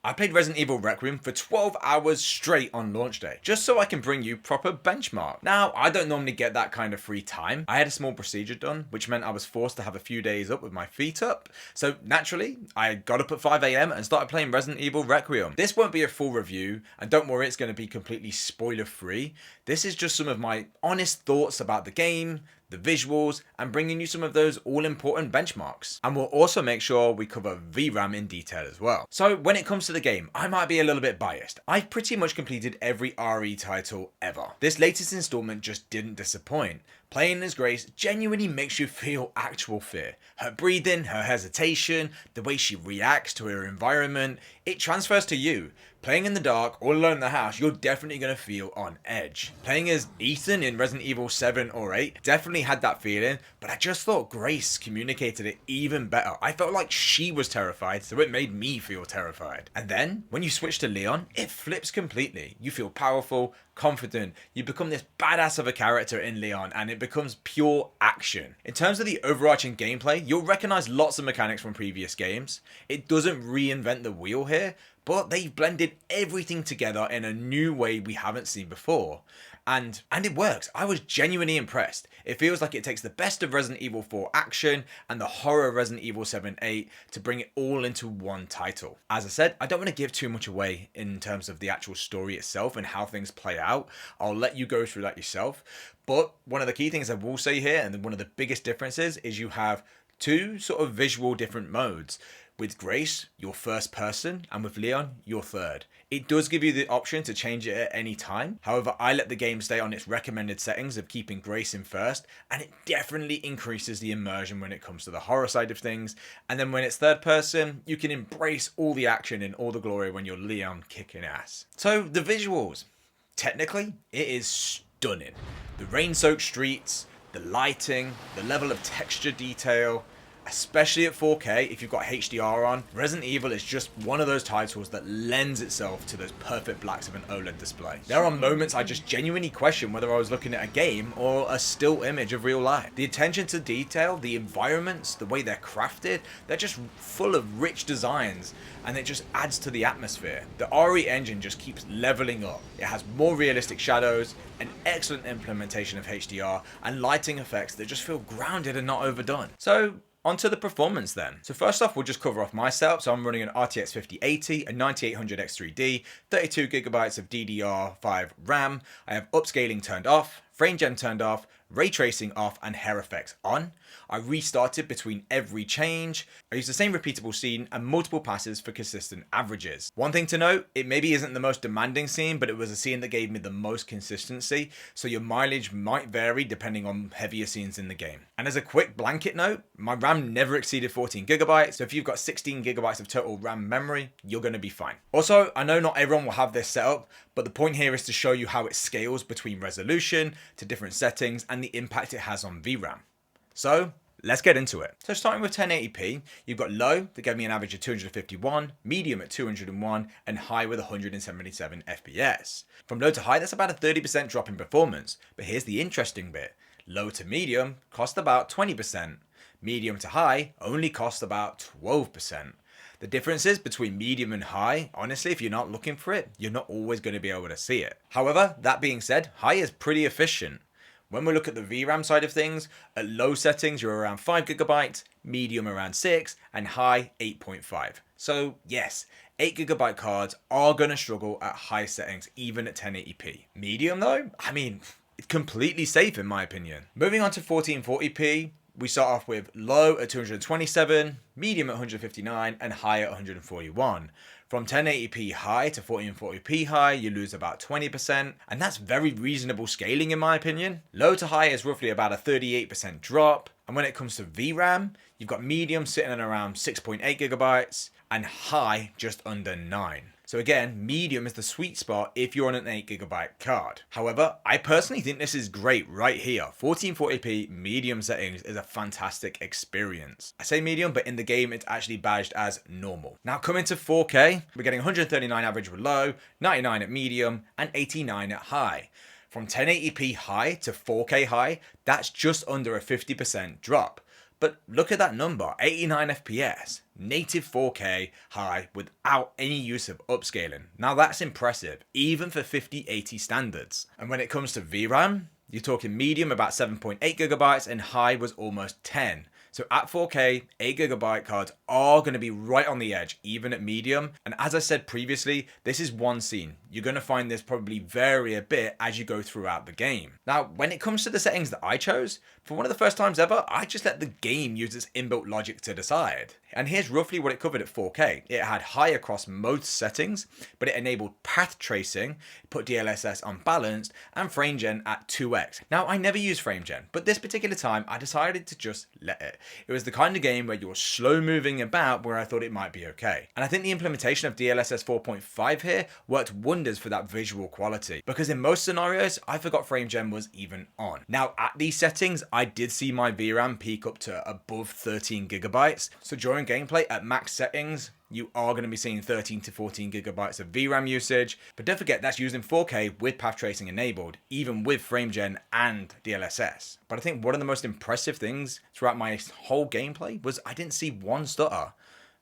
I played Resident Evil Requiem for 12 hours straight on launch day, just so I can bring you proper benchmark. Now, I don't normally get that kind of free time. I had a small procedure done, which meant I was forced to have a few days up with my feet up. So naturally, I got up at 5 AM and started playing Resident Evil Requiem. This won't be a full review, and don't worry, it's going to be completely spoiler free. This is just some of my honest thoughts about the game, the visuals, and bringing you some of those all-important benchmarks. And we'll also make sure we cover VRAM in detail as well. So when it comes to the game, I might be a little bit biased. I've pretty much completed every RE title ever. This latest installment just didn't disappoint. Playing as Grace genuinely makes you feel actual fear. Her breathing, her hesitation, the way she reacts to her environment, it transfers to you. Playing in the dark, all alone in the house, you're definitely going to feel on edge. Playing as Ethan in Resident Evil 7 or 8 definitely had that feeling, but I just thought Grace communicated it even better. I felt like she was terrified, so it made me feel terrified. And then, when you switch to Leon, it flips completely. You feel powerful, confident, you become this badass of a character in Leon, and it becomes pure action. In terms of the overarching gameplay, you'll recognize lots of mechanics from previous games. It doesn't reinvent the wheel here, but they've blended everything together in a new way we haven't seen before. And it works. I was genuinely impressed. It feels like it takes the best of Resident Evil 4 action and the horror of Resident Evil 7 8 to bring it all into one title. As I said, I don't want to give too much away in terms of the actual story itself and how things play out. I'll let you go through that yourself. But one of the key things I will say here, and one of the biggest differences, is you have two sort of visual different modes. With Grace, you're first person, and with Leon, you're third. It does give you the option to change it at any time. However, I let the game stay on its recommended settings of keeping Grace in first, and it definitely increases the immersion when it comes to the horror side of things. And then when it's third person, you can embrace all the action and all the glory when you're Leon kicking ass. So the visuals, technically, it is stunning. The rain-soaked streets, the lighting, the level of texture detail, especially at 4K, if you've got HDR on, Resident Evil is just one of those titles that lends itself to those perfect blacks of an OLED display. There are moments I just genuinely question whether I was looking at a game or a still image of real life. The attention to detail, the environments, the way they're crafted, they're just full of rich designs, and it just adds to the atmosphere. The RE engine just keeps leveling up. It has more realistic shadows, an excellent implementation of HDR, and lighting effects that just feel grounded and not overdone. So, onto the performance then. So first off, we'll just cover off my setup. So I'm running an RTX 5080, a 9800 X3D, 32GB of DDR5 RAM. I have upscaling turned off, frame gen turned off, ray tracing off, and hair effects on. I restarted between every change. I used the same repeatable scene and multiple passes for consistent averages. One thing to note, it maybe isn't the most demanding scene, but it was a scene that gave me the most consistency, so your mileage might vary depending on heavier scenes in the game. And as a quick blanket note, my RAM never exceeded 14GB, so if you've got 16GB of total RAM memory, you're going to be fine. Also, I know not everyone will have this setup, but the point here is to show you how it scales between resolution to different settings and the impact it has on VRAM. So let's get into it. So starting with 1080p, you've got low that gave me an average of 251, medium at 201, and high with 177 FPS. From low to high, that's about a 30% drop in performance. But here's the interesting bit. Low to medium cost about 20%. Medium to high only cost about 12%. The differences between medium and high, honestly, if you're not looking for it, you're not always going to be able to see it. However, that being said, high is pretty efficient. When we look at the VRAM side of things, at low settings you're around 5GB, medium around 6, and high 8.5. So yes, 8GB cards are going to struggle at high settings even at 1080p. Medium though, I mean, it's completely safe in my opinion. Moving on to 1440p, we start off with low at 227, medium at 159, and high at 141. From 1080p high to 1440p high, you lose about 20%, and that's very reasonable scaling in my opinion. Low to high is roughly about a 38% drop, and when it comes to VRAM, you've got medium sitting at around 6.8GB, and high just under 9. So again, medium is the sweet spot if you're on an 8GB card. However, I personally think this is great right here. 1440p medium settings is a fantastic experience. I say medium, but in the game it's actually badged as normal. Now coming to 4K, we're getting 139 average with low, 99 at medium, and 89 at high. From 1080p high to 4K high, that's just under a 50% drop. But look at that number, 89 FPS, native 4K high without any use of upscaling. Now that's impressive, even for 5080 standards. And when it comes to VRAM, you're talking medium about 7.8 gigabytes and high was almost 10. So at 4K, 8GB cards are going to be right on the edge, even at medium. And as I said previously, this is one scene. You're going to find this probably vary a bit as you go throughout the game. Now, when it comes to the settings that I chose, for one of the first times ever, I just let the game use its inbuilt logic to decide. And here's roughly what it covered at 4K. It had high across most settings, but it enabled path tracing, put DLSS on balanced, and frame gen at 2x. Now, I never use frame gen, but this particular time, I decided to just let it. It was the kind of game where you're slow moving about where I thought it might be okay. And I think the implementation of DLSS 4.5 here worked wonders for that visual quality, because in most scenarios, I forgot frame gen was even on. Now, at these settings, I did see my VRAM peak up to above 13 gigabytes. So during gameplay at max settings, you are going to be seeing 13 to 14 gigabytes of VRAM usage, but don't forget that's using 4K with path tracing enabled, even with frame gen and DLSS. But I think one of the most impressive things throughout my whole gameplay was I didn't see one stutter.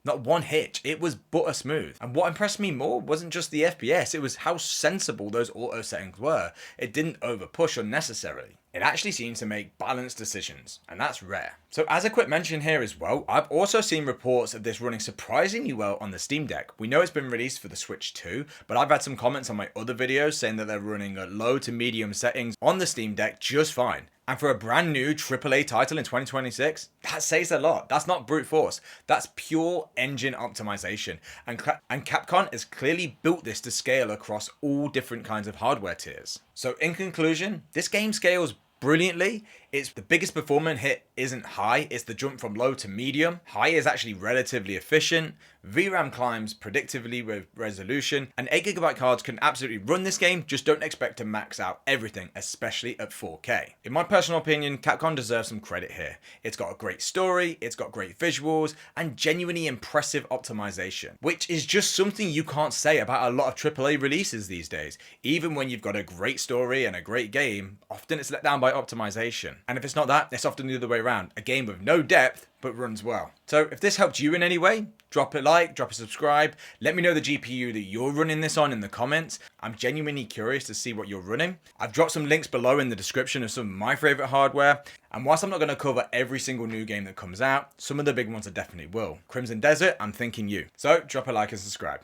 Not one hitch, it was butter smooth. And what impressed me more wasn't just the FPS, it was how sensible those auto settings were. It didn't over push unnecessarily. It actually seemed to make balanced decisions, and that's rare. So as a quick mention here as well, I've also seen reports of this running surprisingly well on the Steam Deck. We know it's been released for the Switch 2, but I've had some comments on my other videos saying that they're running at low to medium settings on the Steam Deck just fine. And for a brand new AAA title in 2026, that says a lot. That's not brute force. That's pure engine optimization. And Capcom has clearly built this to scale across all different kinds of hardware tiers. So in conclusion, this game scales brilliantly. It's the biggest performance hit isn't high, it's the jump from low to medium. High is actually relatively efficient. VRAM climbs predictively with resolution, and 8GB cards can absolutely run this game, just don't expect to max out everything, especially at 4K. In my personal opinion, Capcom deserves some credit here. It's got a great story, it's got great visuals, and genuinely impressive optimization, which is just something you can't say about a lot of AAA releases these days. Even when you've got a great story and a great game, often it's let down by optimization. And if it's not that, it's often the other way around. A game with no depth, but runs well. So if this helped you in any way, drop a like, drop a subscribe. Let me know the GPU that you're running this on in the comments. I'm genuinely curious to see what you're running. I've dropped some links below in the description of some of my favorite hardware. And whilst I'm not going to cover every single new game that comes out, some of the big ones I definitely will. Crimson Desert, I'm thinking you. So drop a like and subscribe.